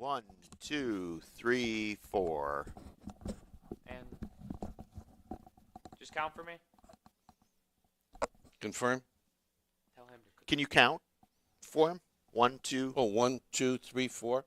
1, 2, 3, 4. And just count for me. Confirm. Tell him to. Can you count for him? 1, 2. Oh, 1, 2, 3, 4.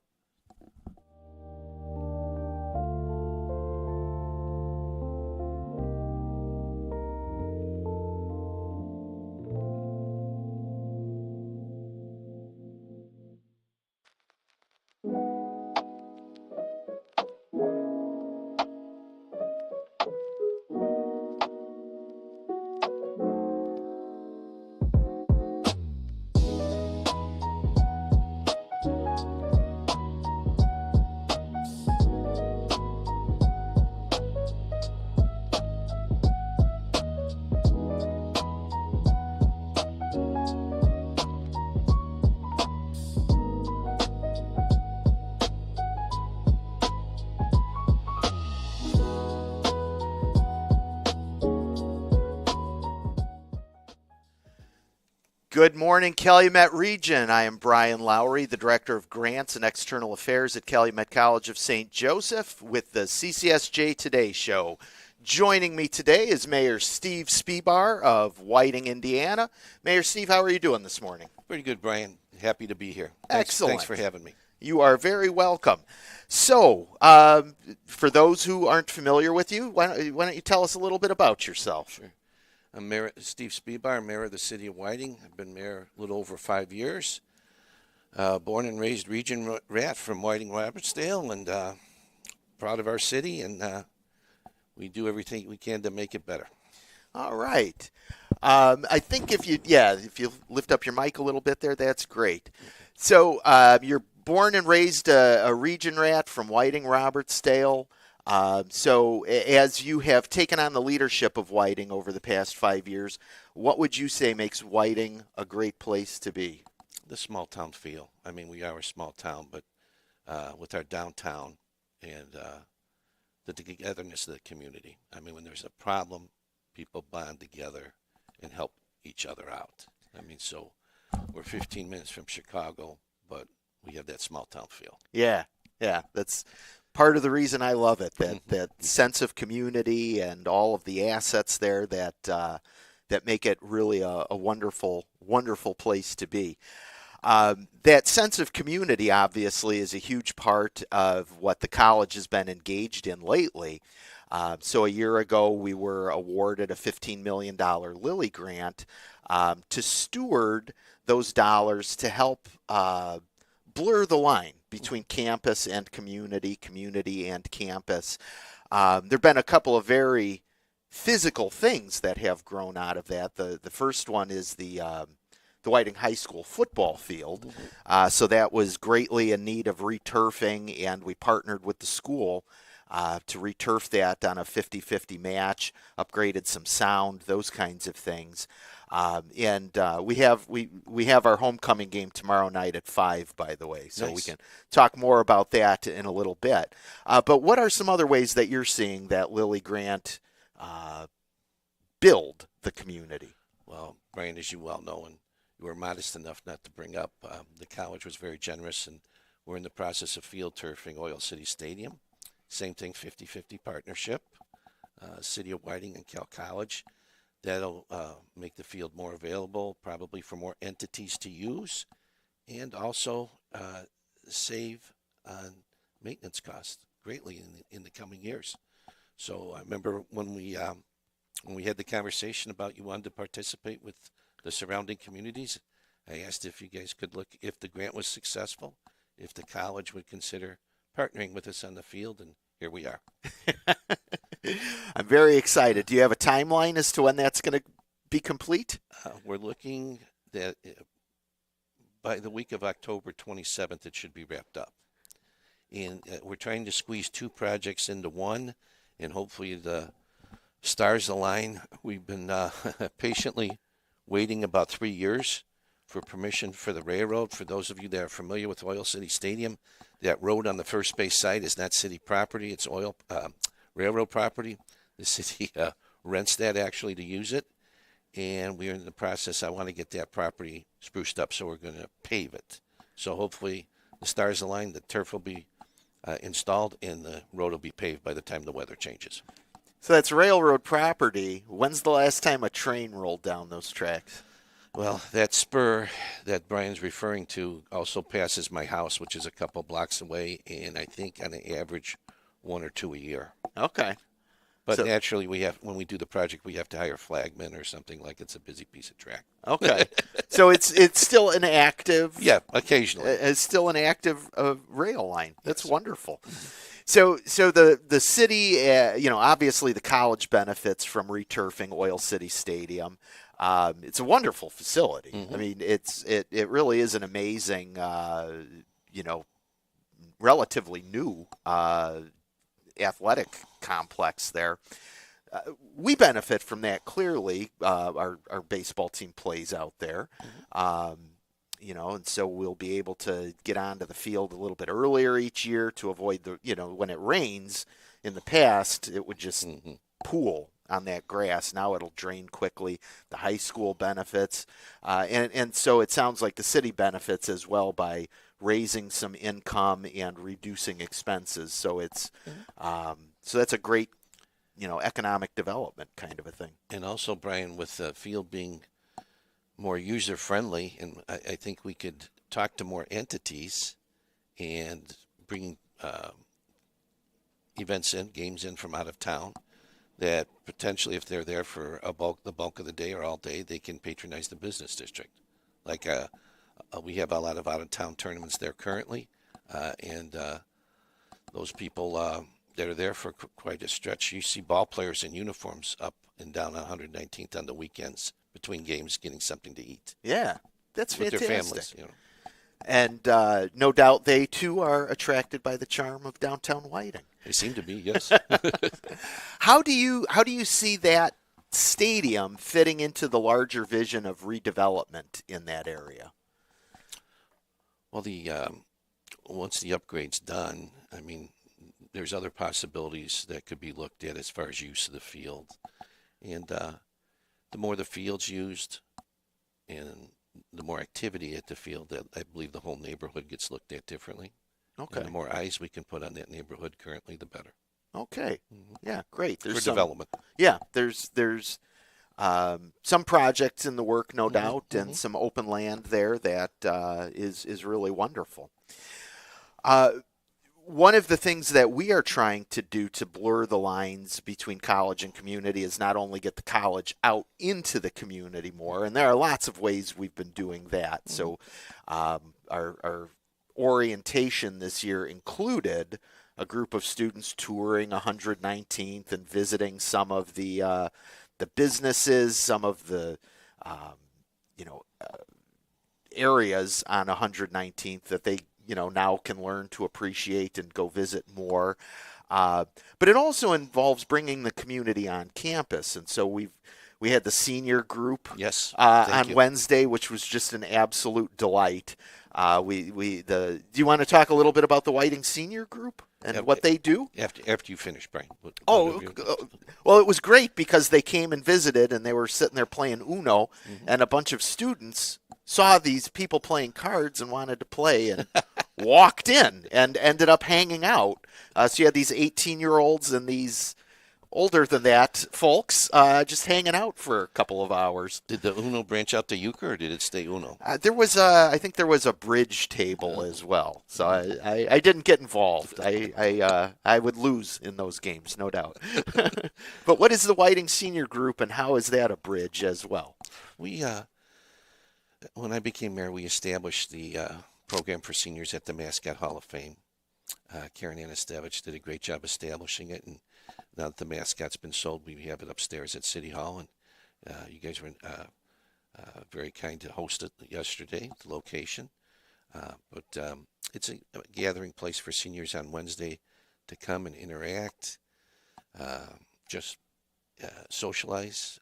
Good morning, Calumet Region. I am Brian Lowry, the Director of Grants and External Affairs at Calumet College of St. Joseph with the CCSJ Today Show. Joining me today is Mayor Steve Spebar of Whiting, Indiana. Mayor Steve, how are you doing this morning? Pretty good, Brian. Happy to be here. Excellent. Thanks for having me. You are very welcome. So, for those who aren't familiar with you, why don't you tell us a little bit about yourself? Sure. I'm Mayor Steve Spebar, Mayor of the City of Whiting. I've been mayor a little over 5 years. Born and raised region rat from Whiting, Robertsdale, and proud of our city, and we do everything we can to make it better. All right. I think if you lift up your mic a little bit there, that's great. So you're born and raised a region rat from Whiting, Robertsdale. So as you have taken on the leadership of Whiting over the past 5 years, what would you say makes Whiting a great place to be? The small town feel. I mean, we are a small town, but with our downtown and the togetherness of the community. I mean, when there's a problem, people bond together and help each other out. I mean, so we're 15 minutes from Chicago, but we have that small town feel. Yeah, that's part of the reason I love it, that sense of community and all of the assets there that make it really a wonderful place to be. That sense of community obviously is a huge part of what the college has been engaged in lately. So a year ago, we were awarded a $15 million Lilly grant to steward those dollars to help blur the line between campus and community and campus. There have been a couple of very physical things that have grown out of that. The first one is the Whiting High School football field. So that was greatly in need of returfing, and we partnered with the school to returf that on a 50-50 match, upgraded some sound, those kinds of things. And we have our homecoming game tomorrow night at 5, by the way, so Nice. We can talk more about that in a little bit. But what are some other ways that you're seeing that Lilly Grant build the community? Well, Brian, as you well know, and you were modest enough not to bring up, the college was very generous, and we're in the process of field turfing Oil City Stadium. Same thing, 50-50 partnership, City of Whiting and Cal College. That'll make the field more available, probably for more entities to use, and also save on maintenance costs greatly in the coming years. So I remember when we had the conversation about you wanted to participate with the surrounding communities, I asked if you guys could look, if the grant was successful, if the college would consider partnering with us on the field, and here we are. I'm very excited. Do you have a timeline as to when that's going to be complete? We're looking that by the week of October 27th, it should be wrapped up. And we're trying to squeeze 2 projects into one, and hopefully the stars align. We've been patiently waiting about 3 years for permission for the railroad. For those of you that are familiar with Oil City Stadium, that road on the first base side is not city property. It's railroad property. The city rents that actually to use it. And we're in the process. I want to get that property spruced up, so we're going to pave it. So hopefully the stars align, the turf will be installed, and the road will be paved by the time the weather changes. So that's railroad property. When's the last time a train rolled down those tracks? Well, that spur that Brian's referring to also passes my house, which is a couple blocks away, and I think on an average 1 or 2 a year. Okay. But So- naturally, when we do the project, we have to hire flagmen or something, like it's a busy piece of track. Okay. So it's still an active. Yeah, occasionally. It's still an active rail line. That's Yes. wonderful. So the city, obviously the college benefits from returfing Oil City Stadium. It's a wonderful facility. Mhm. I mean, it really is an amazing, relatively new athletic complex there. We benefit from that clearly. Our baseball team plays out there. And so we'll be able to get onto the field a little bit earlier each year to avoid when it rains. In the past, it would just pool on that grass. Now it'll drain quickly. The high school benefits, and so it sounds like the city benefits as well by raising some income and reducing expenses. So it's so that's a great economic development kind of a thing. And also, Brian, with the field being more user-friendly, and I think we could talk to more entities and bring events in, games in from out of town, that potentially if they're there for the bulk of the day or all day, they can patronize the business district. Like we have a lot of out-of-town tournaments there currently, and those people that are there for quite a stretch, you see ball players in uniforms up and down on 119th on the weekends between games getting something to eat. Yeah, that's with fantastic. their families. And no doubt they too are attracted by the charm of downtown Whiting. They seem to be, yes. How do you see that stadium fitting into the larger vision of redevelopment in that area? Well, once the upgrade's done, I mean, there's other possibilities that could be looked at as far as use of the field. And the more the field's used and the more activity at the field, I believe the whole neighborhood gets looked at differently. Okay. And the more eyes we can put on that neighborhood currently, the better. Okay. Yeah, great. For development. Yeah, there's some projects in the work, no doubt, and some open land there that is really wonderful. One of the things that we are trying to do to blur the lines between college and community is not only get the college out into the community more, and there are lots of ways we've been doing that. So our orientation this year included a group of students touring 119th and visiting some of the businesses, some of the areas on 119th that they now can learn to appreciate and go visit more. But it also involves bringing the community on campus, and so we had the senior group Yes, on Wednesday, which was just an absolute delight. Do you want to talk a little bit about the Whiting Senior Group and what they do? After you finish, Brian. Well, it was great because they came and visited, and they were sitting there playing Uno, and a bunch of students saw these people playing cards and wanted to play and walked in and ended up hanging out. So you had these 18-year-olds and these older than that folks just hanging out for a couple of hours. Did the Uno branch out to euchre, or did it stay Uno? I think there was a bridge table as well. So I didn't get involved. I would lose in those games, no doubt. But what is the Whiting Senior Group, and how is that a bridge as well? We when I became mayor, we established the program for seniors at the Mascot Hall of Fame. Karen Anastevich did a great job establishing it, and now that the mascot's been sold, we have it upstairs at City Hall, and you guys were very kind to host it yesterday, the location. But it's a gathering place for seniors on Wednesday to come and interact, just socialize.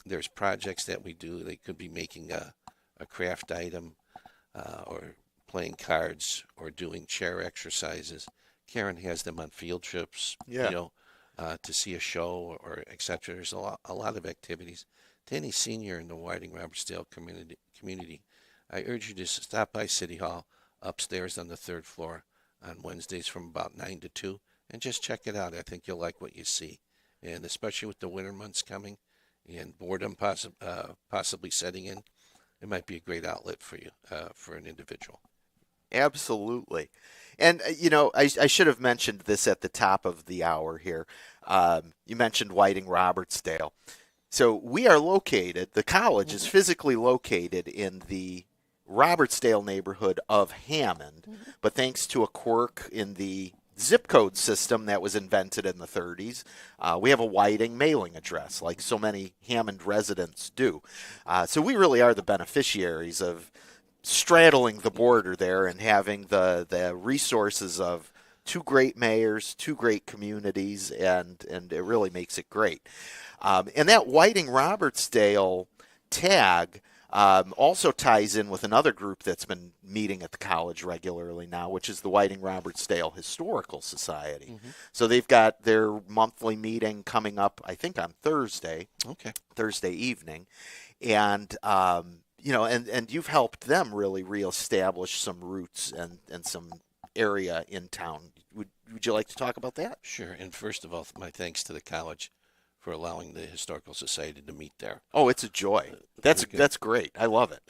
There's projects that we do. They could be making a craft item or playing cards or doing chair exercises. Karen has them on field trips, to see a show or etc. There's a lot of activities. To any senior in the Whiting Robertsdale community, I urge you to stop by City Hall upstairs on the third floor on Wednesdays from about 9 to 2. And just check it out. I think you'll like what you see. And especially with the winter months coming and boredom possibly setting in, it might be a great outlet for you, for an individual. Absolutely. And, I should have mentioned this at the top of the hour here. You mentioned Whiting Robertsdale. So we are located, the college is physically located in the Robertsdale neighborhood of Hammond, but thanks to a quirk in the zip code system that was invented in the 30s, we have a Whiting mailing address, like so many Hammond residents do. So we really are the beneficiaries of straddling the border there and having the resources of two great mayors, two great communities, and it really makes it great. And that Whiting Robertsdale tag also ties in with another group that's been meeting at the college regularly now, which is the Whiting Robertsdale Historical Society. So they've got their monthly meeting coming up, I think, on Thursday. Okay. Thursday evening, and and you've helped them really reestablish some roots and some area in town. Would you like to talk about that? Sure. And first of all, my thanks to the college for allowing the Historical Society to meet there. Oh, it's a joy. That's great. I love it.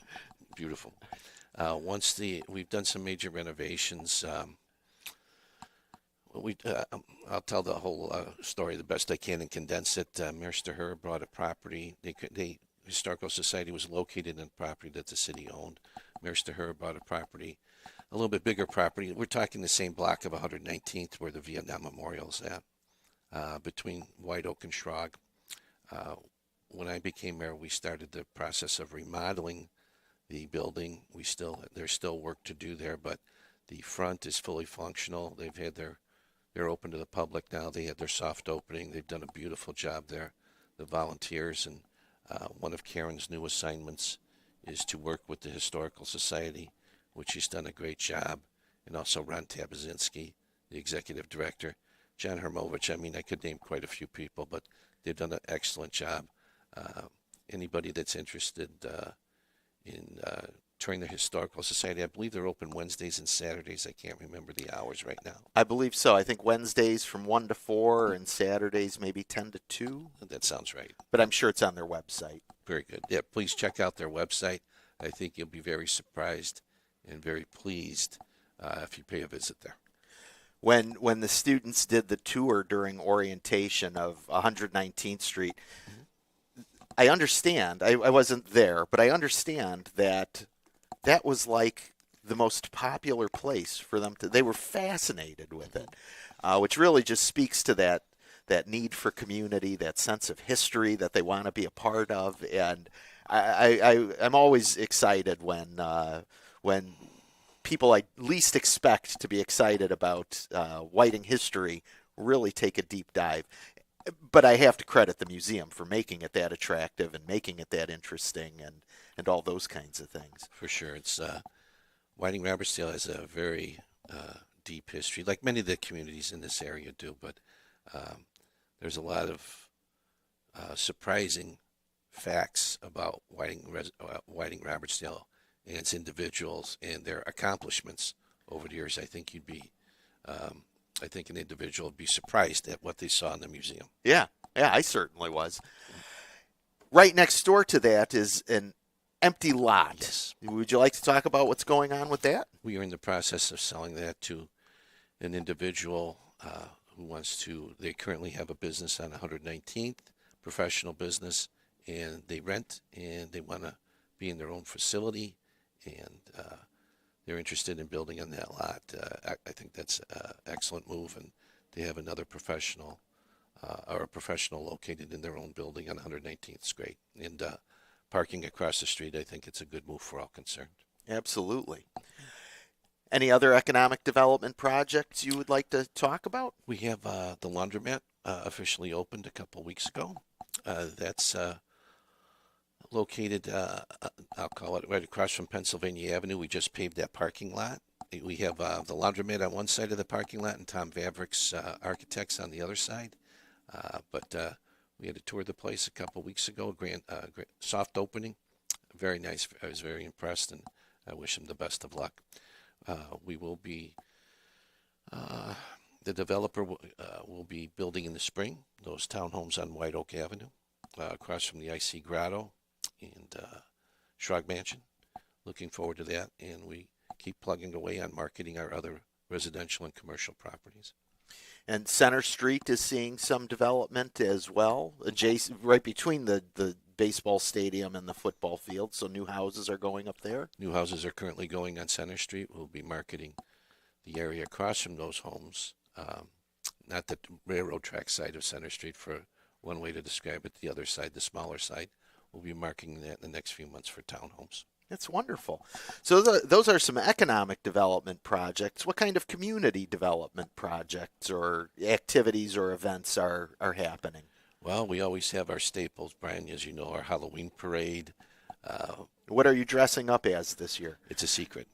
Beautiful. We've done some major renovations. I'll tell the whole story the best I can and condense it. Mayor Staher bought a property. The Historical Society was located in a property that the city owned. Mayor Staher bought a property, a little bit bigger property. We're talking the same block of 119th where the Vietnam Memorial's at. Between White Oak and Schrog. When I became mayor, we started the process of remodeling the building. There's still work to do there, but the front is fully functional. They're open to the public now. They had their soft opening. They've done a beautiful job there. The volunteers, and one of Karen's new assignments is to work with the Historical Society, which she's done a great job, and also Ron Tabazinski, the executive director. John Hermovich, I could name quite a few people, but they've done an excellent job. Anybody that's interested in touring the Historical Society, I believe they're open Wednesdays and Saturdays. I can't remember the hours right now. I believe so. I think Wednesdays from 1 to 4 and Saturdays maybe 10 to 2. That sounds right. But I'm sure it's on their website. Very good. Yeah, please check out their website. I think you'll be very surprised and very pleased if you pay a visit there. When the students did the tour during orientation of 119th Street, I understand. I wasn't there, but I understand that was like the most popular place for them to. They were fascinated with it, which really just speaks to that need for community, that sense of history that they want to be a part of, and I'm always excited when people I least expect to be excited about Whiting history really take a deep dive. But I have to credit the museum for making it that attractive and making it that interesting and all those kinds of things. For sure. It's Whiting Robertsdale has a very deep history, like many of the communities in this area do, but there's a lot of surprising facts about Whiting Robertsdale and its individuals and their accomplishments over the years. I think I think an individual would be surprised at what they saw in the museum. Yeah, I certainly was. Right next door to that is an empty lot. Yes. Would you like to talk about what's going on with that? We are in the process of selling that to an individual who wants to. They currently have a business on 119th, professional business, and they rent and they want to be in their own facility. And they're interested in building on that lot. I think that's an excellent move, and they have another professional or a professional located in their own building on 119th. It's great. And parking across the street, I think it's a good move for all concerned. Absolutely. Any other economic development projects you would like to talk about? We have the laundromat officially opened a couple weeks ago. That's located, I'll call it right across from Pennsylvania Avenue. We just paved that parking lot. We have the laundromat on one side of the parking lot and Tom Vavrick's Architects on the other side. But we had to tour the place a couple weeks ago, grand soft opening. Very nice. I was very impressed, and I wish him the best of luck. We will be, the developer will be building in the spring those townhomes on White Oak Avenue, across from the IC Grotto and Shrog Mansion. Looking forward to that, and we keep plugging away on marketing our other residential and commercial properties. And Center Street is seeing some development as well, adjacent, right between the baseball stadium and the football field. So new houses are going up there. New houses are currently going on Center Street. We'll be marketing the area across from those homes, not the railroad track side of Center Street for one way to describe it. The other side, the smaller side, we'll be marketing that in the next few months for townhomes. That's wonderful. So those are some economic development projects. What kind of community development projects or activities or events are happening? Well, we always have our staples, Brian, as you know, our Halloween parade. What are you dressing up as this year? It's a secret.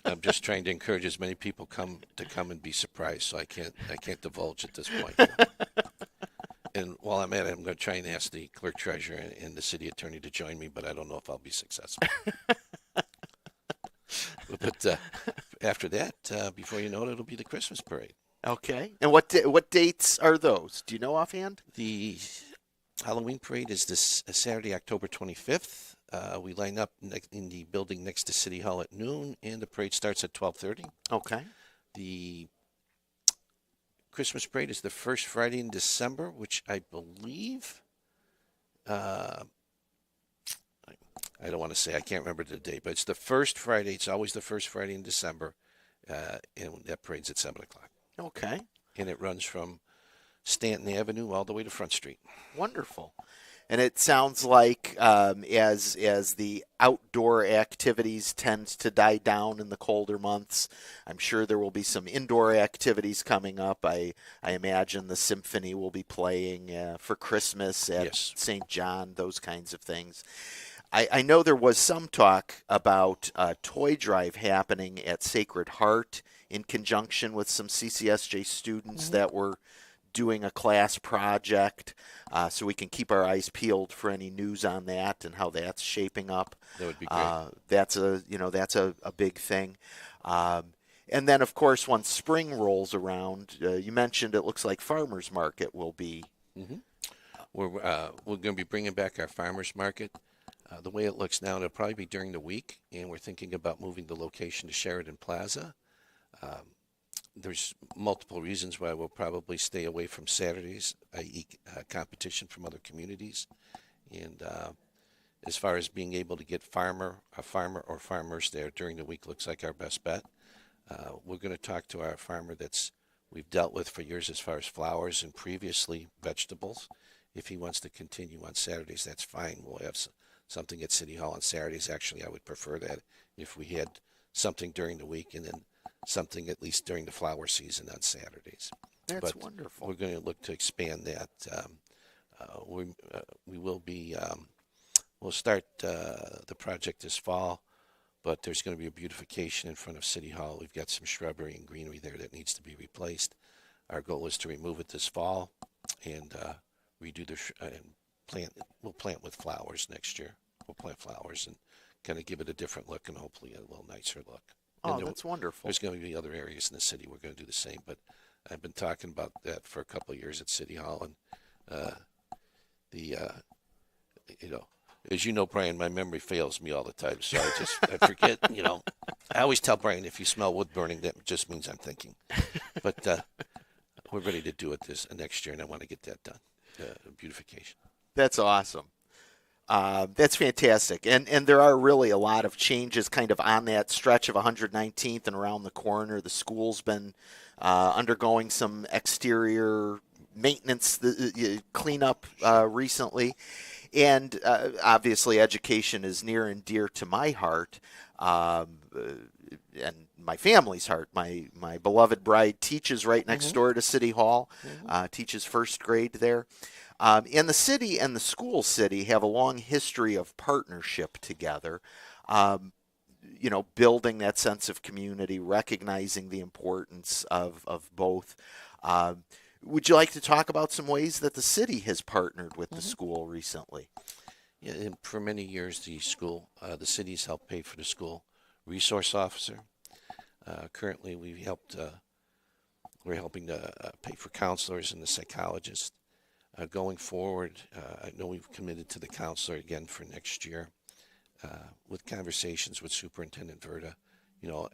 I'm just trying to encourage as many people come and be surprised, so I can't divulge at this point. And while I'm at it, I'm going to try and ask the clerk treasurer and the city attorney to join me, but I don't know if I'll be successful. But after that, before you know it, it'll be the Christmas parade. Okay. And what dates are those? Do you know offhand? The Halloween parade is this Saturday, October 25th. We line up in the building next to City Hall at noon, and the parade starts at 12:30. Okay. The Christmas parade is the first Friday in December, which I believe, I don't want to say, I can't remember the date, but it's the first Friday. It's always the first Friday in December, and that parade's at 7 o'clock. Okay. And it runs from Stanton Avenue all the way to Front Street. Wonderful. And it sounds like as the outdoor activities tend to die down in the colder months, I'm sure there will be some indoor activities coming up. I imagine the symphony will be playing for Christmas at Yes. St. John, those kinds of things. I know there was some talk about a toy drive happening at Sacred Heart in conjunction with some CCSJ students that were doing a class project, so we can keep our eyes peeled for any news on that and how that's shaping up. That would be great. That's a big thing. And then, of course, once spring rolls around, you mentioned it looks like farmers market will be. We're going to be bringing back our farmers market. The way it looks now, it'll probably be during the week, and we're thinking about moving the location to Sheridan Plaza. There's multiple reasons why we'll probably stay away from Saturdays, i.e. Competition from other communities. And as far as being able to get a farmer or farmers there during the week looks like our best bet. We're going to talk to our farmer we've dealt with for years as far as flowers and previously vegetables. If he wants to continue on Saturdays, that's fine. We'll have something at City Hall on Saturdays. Actually, I would prefer that if we had something during the week and then something at least during the flower season on Saturdays. That's But wonderful. we're going to look to expand that. We will be, we'll start the project this fall, but there's going to be a beautification in front of City Hall. We've got some shrubbery and greenery there that needs to be replaced. Our goal is to remove it this fall and redo and plant. We'll plant with flowers next year. We'll plant flowers and kind of give it a different look and hopefully a little nicer look. Oh, that's wonderful. There's going to be other areas in the city we're going to do the same, but I've been talking about that for a couple of years at City Hall, and as you know, Brian, my memory fails me all the time, so I forget. I always tell Brian if you smell wood burning, that just means I'm thinking. But we're ready to do it next year, and I want to get that done. Beautification. That's awesome. That's fantastic. And there are really a lot of changes kind of on that stretch of 119th and around the corner. The school's been undergoing some exterior maintenance, cleanup recently. And obviously education is near and dear to my heart and my family's heart. My beloved bride teaches right next door to City Hall, teaches first grade there. And the city and the school city have a long history of partnership together, building that sense of community, recognizing the importance of both. Would you like to talk about some ways that the city has partnered with the school recently? Yeah, and for many years, the city's helped pay for the school resource officer. Currently, we're helping to pay for counselors and the psychologists. Going forward, I know we've committed to the counselor again for next year. With conversations with Superintendent Verda,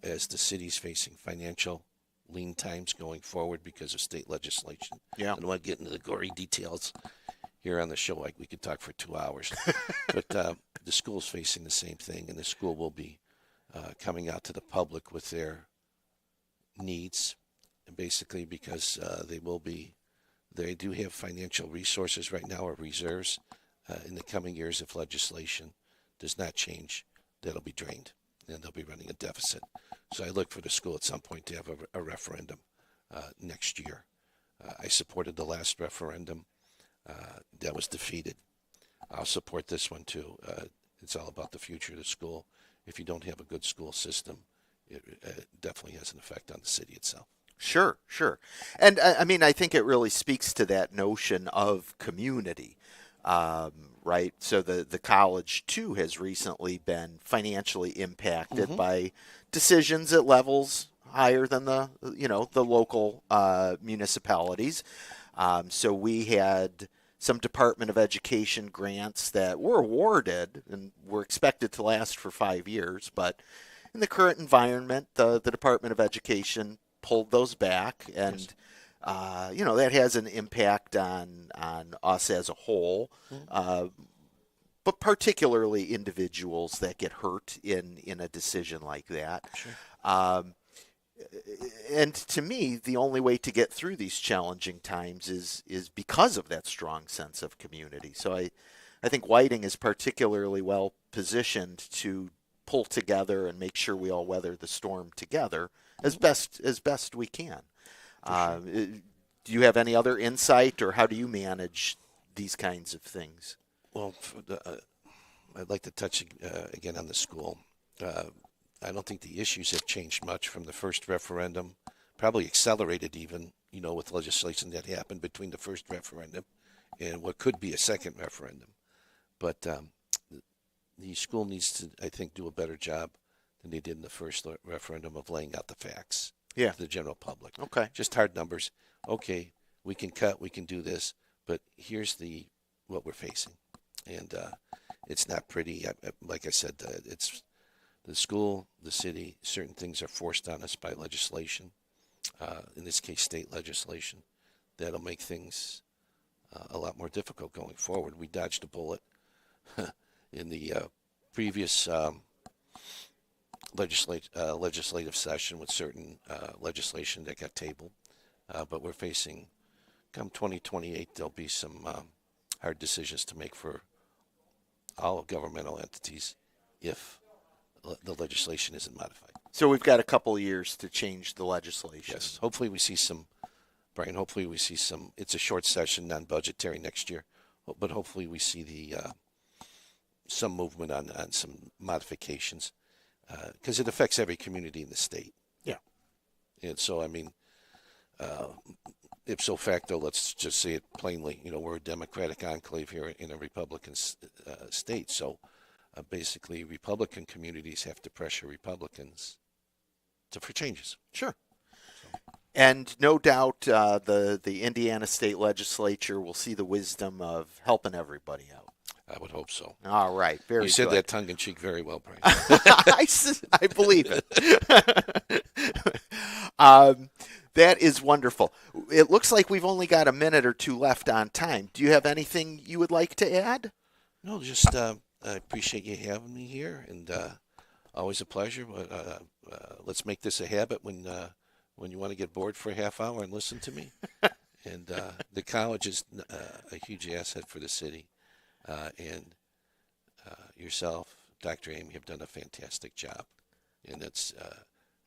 as the city's facing financial lean times going forward because of state legislation. Yeah. I don't want to get into the gory details here on the show. Like we could talk for 2 hours, but the school's facing the same thing, and the school will be coming out to the public with their needs, and basically because they do have financial resources right now or reserves. In the coming years, if legislation does not change, that'll be drained, and they'll be running a deficit. So I look for the school at some point to have a referendum next year. I supported the last referendum. That was defeated. I'll support this one too. It's all about the future of the school. If you don't have a good school system, it definitely has an effect on the city itself. Sure, sure. And I mean, I think it really speaks to that notion of community, right? So the college, too, has recently been financially impacted by decisions at levels higher than the local municipalities. So we had some Department of Education grants that were awarded and were expected to last for 5 years. But in the current environment, the Department of Education pulled those back, and that has an impact on us as a whole, but particularly individuals that get hurt in a decision like that. Sure. And to me, the only way to get through these challenging times is because of that strong sense of community. So I think Whiting is particularly well positioned to pull together and make sure we all weather the storm together as best we can. Sure. Do you have any other insight, or how do you manage these kinds of things? Well, I'd like to touch again on the school. I don't think the issues have changed much from the first referendum, probably accelerated even, with legislation that happened between the first referendum and what could be a second referendum. But the school needs to, I think, do a better job than they did in the first referendum of laying out the facts to the general public. Okay. Just hard numbers. Okay, we can cut, we can do this, but here's what we're facing. And it's not pretty. Like I said, it's the school, the city, certain things are forced on us by legislation, in this case, state legislation. That'll make things a lot more difficult going forward. We dodged a bullet in the previous legislative session with certain legislation that got tabled. But we're facing, come 2028, there'll be some hard decisions to make for all governmental entities if the legislation isn't modified. So we've got a couple of years to change the legislation. Yes. Hopefully we see some, Brian, it's a short session, non-budgetary next year, but hopefully we see some movement on some modifications because it affects every community in the state. Yeah. And so, I mean, ipso facto, let's just say it plainly, we're a Democratic enclave here in a Republican state. So basically, Republican communities have to pressure Republicans for changes. Sure. And no doubt the Indiana State Legislature will see the wisdom of helping everybody out. I would hope so. All right. Very good. You said that tongue-in-cheek very well, Brian. I believe it. That is wonderful. It looks like we've only got a minute or two left on time. Do you have anything you would like to add? No, just I appreciate you having me here, and always a pleasure. Let's make this a habit when you want to get bored for a half hour and listen to me. And the college is a huge asset for the city, and yourself, Dr. Amy, have done a fantastic job, and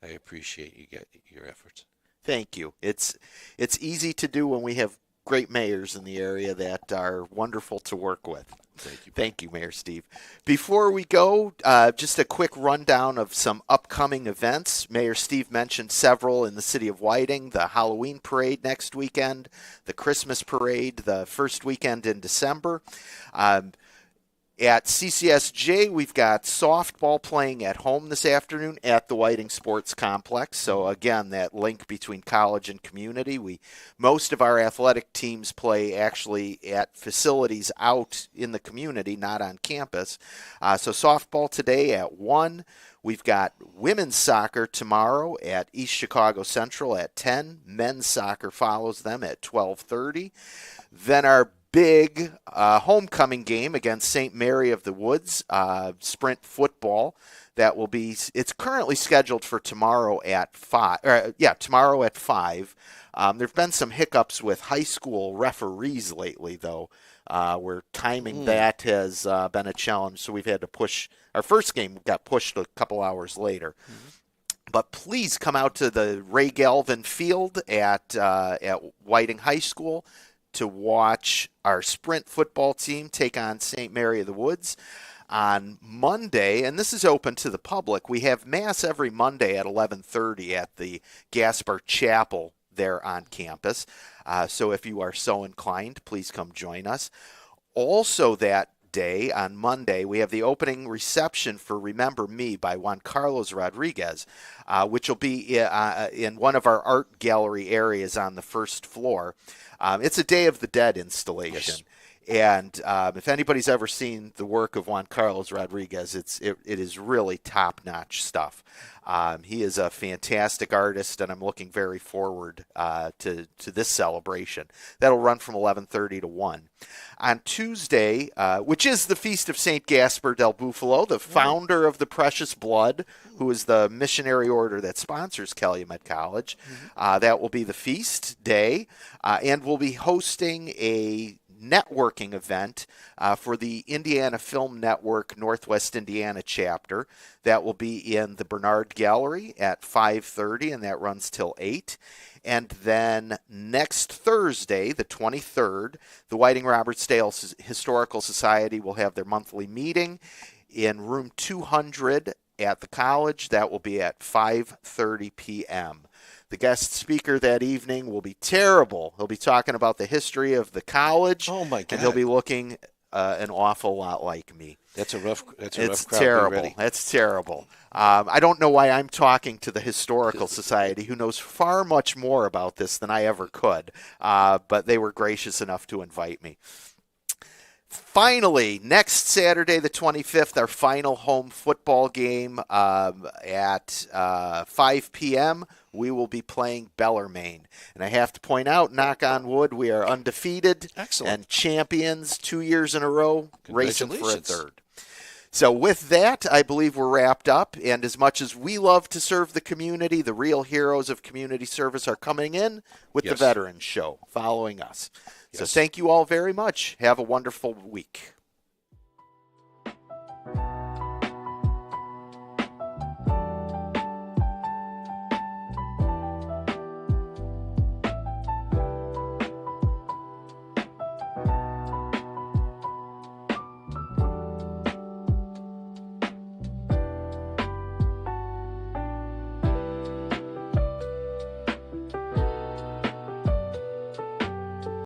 I appreciate your efforts. Thank you. It's easy to do when we have great mayors in the area that are wonderful to work with. Thank you. Thank you, Mayor Steve. Before we go, just a quick rundown of some upcoming events. Mayor Steve mentioned several in the city of Whiting: the Halloween parade next weekend, the Christmas parade the first weekend in December. At CCSJ, we've got softball playing at home this afternoon at the Whiting Sports Complex. So again, that link between college and community. Most of our athletic teams play actually at facilities out in the community, not on campus. So softball today at 1. We've got women's soccer tomorrow at East Chicago Central at 10. Men's soccer follows them at 12:30. Then our big homecoming game against St. Mary of the Woods, sprint football. It's currently scheduled for tomorrow at 5. Tomorrow at 5. There've been some hiccups with high school referees lately, though, where timing that has been a challenge. So we've had to push. Our first game got pushed a couple hours later. But please come out to the Ray Galvin Field at Whiting High School to watch our sprint football team take on St. Mary of the Woods on Monday, and this is open to the public. We have Mass every Monday at 11:30 at the Gaspar Chapel there on campus. So if you are so inclined, please come join us. Also that day, on Monday, we have the opening reception for Remember Me by Juan Carlos Rodriguez, which will be in one of our art gallery areas on the first floor. It's a Day of the Dead installation. Yes. And if anybody's ever seen the work of Juan Carlos Rodriguez, it is really top-notch stuff. He is a fantastic artist, and I'm looking very forward to this celebration. That'll run from 11:30 to 1. On Tuesday, which is the Feast of St. Gaspar del Bufalo, the founder of the Precious Blood, who is the missionary order that sponsors Calumet College, that will be the feast day, and we'll be hosting a networking event for the Indiana Film Network Northwest Indiana chapter. That will be in the Bernard Gallery at 5:30, and that runs till 8. And then next Thursday, the 23rd, the Whiting Robertsdale Historical Society will have their monthly meeting in room 200 at the college. That will be at 5:30 p.m. The guest speaker that evening will be terrible. He'll be talking about the history of the college. Oh my God! And he'll be looking an awful lot like me. That's a rough crowd. It's terrible. That's terrible. I don't know why I'm talking to the Historical Society, who knows far much more about this than I ever could. But they were gracious enough to invite me. Finally, next Saturday, the 25th, our final home football game at 5 p.m., we will be playing Bellarmine. And I have to point out, knock on wood, we are undefeated. Excellent. And champions 2 years in a row, racing for a third. So with that, I believe we're wrapped up. And as much as we love to serve the community, the real heroes of community service are coming in with the Veterans Show, following us. So thank you all very much. Have a wonderful week.